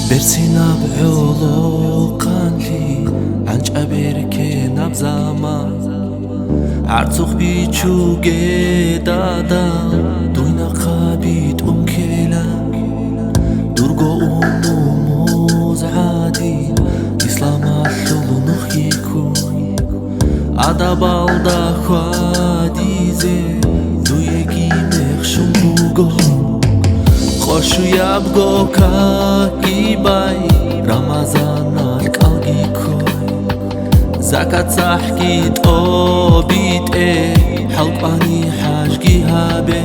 برسينا بعلو قانلي عنج أبيركينا بزاما عرتوخ بيتشو دادا دوينا قابيت كيلا درقو موز عادي إسلام اللو نخيكو عدا بالدا خواديزي دويكي مخشم بوغو خوشو يابغو كاكيباي رمضان الكالغي كوي زكاة صحكي توبيت حلقاني حاجكي هابي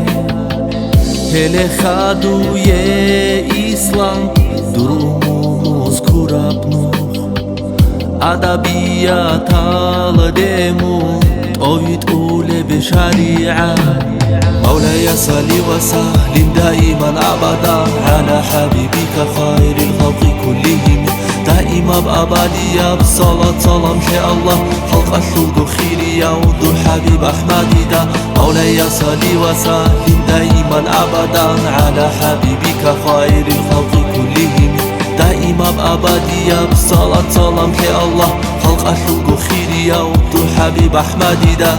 هلي خادو يه إسلام درومو مذكورة بنوخ أدبيات الدمو تويت أولي بشريعة مولاي صل وسلم دائما أبدا على حبيبك خير الخلق كلهم دائما بأبدية بصلاة سلام شاء الله خلق الخلق خيرية ودو الحبيب أحمد دا مولاي صل وسلم دائما أبدا على حبيبك خير الخلق كلهم دائما بأبدية بصلاة سلام شاء الله خلق الخلق خيرية ودو الحبيب أحمد دا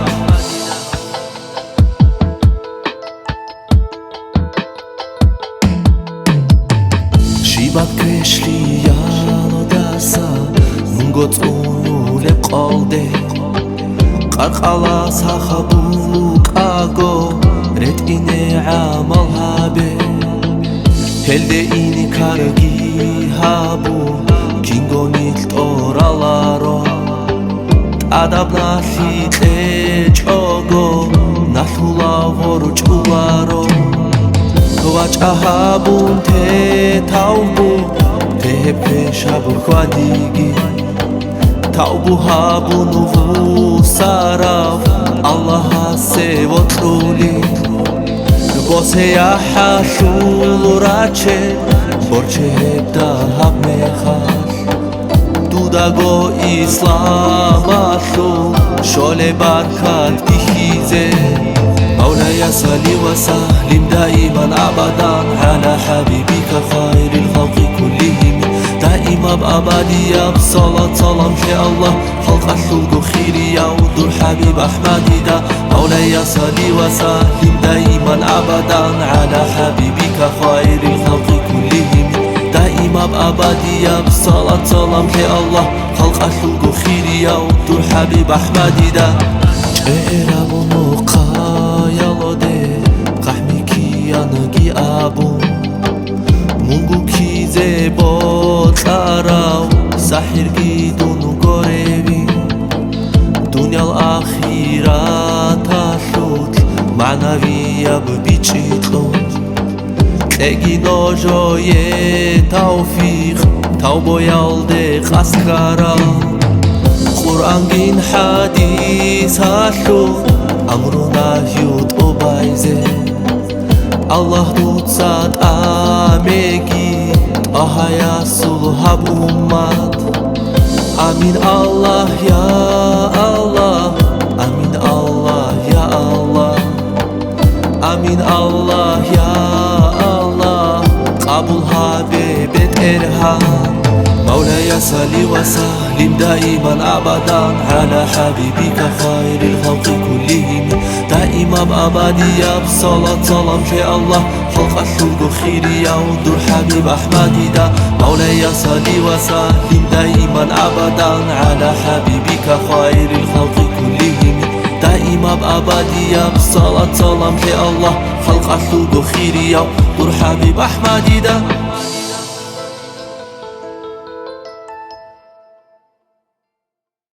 شيبات كريشلي يالو داسا منغوت أولب قلدي قرقالا ساخبوك آغو ريت إني عامل هابي هلدي إني كارغي هابو كينغو نيت أورالارو تأدب نالي تيجوغو نالولا ورو جوارو واج أهابون تاوبو تهبشابو خواديجي تاوبو هابون وفو ساراف الله سيوترولي بوسه يا حشول راچه برچه هبدا هب مخال دوداغو إسلام أشو شول بركات بخيزه مولاي صل وسلم دائما أبدا على حبيبك خير الخلق كلهم دائما بأبدية بصلاة سلام شاء الله خلق الخلق خيرية ودو الحبيب أحمد دا مولاي صل وسلم دائما أبدا على حبيبك خير الخلق كلهم دائما بأبدية بصلاة سلام شاء الله خلق الخلق خيرية ودو الحبيب أحمد دا جئرابو نوقا قحميكي أبو مونغو كيزي بوتاراو ساحر جيدون غوريبي دنيا الأخيرة تاشوت معنوية ببيتشيتلو تلاقي نوجوي توفيق توبو يالدي خاسكارا قرآن جين حديث هاشوت أمرنا يوت أوبايزي الله دوتسات آميكي أهيا سلوهاب أمات آمين الله يا الله آمين الله يا الله آمين الله يا الله قبول حبيبة إرهام مولاي صل وسلم دائما أبدا على حبيبك خير الخلق كلهم دائما بأبدية بصلاة سلام شاء الله خلق الخلق خيرية ودو الحبيب أحمد دا مولاي صل وسلم دائما أبدا على حبيبك خير الخلق كلهم دائما بأبدية بصلاة سلام شاء الله خلق الخلق خيرية ودو الحبيب أحمد دا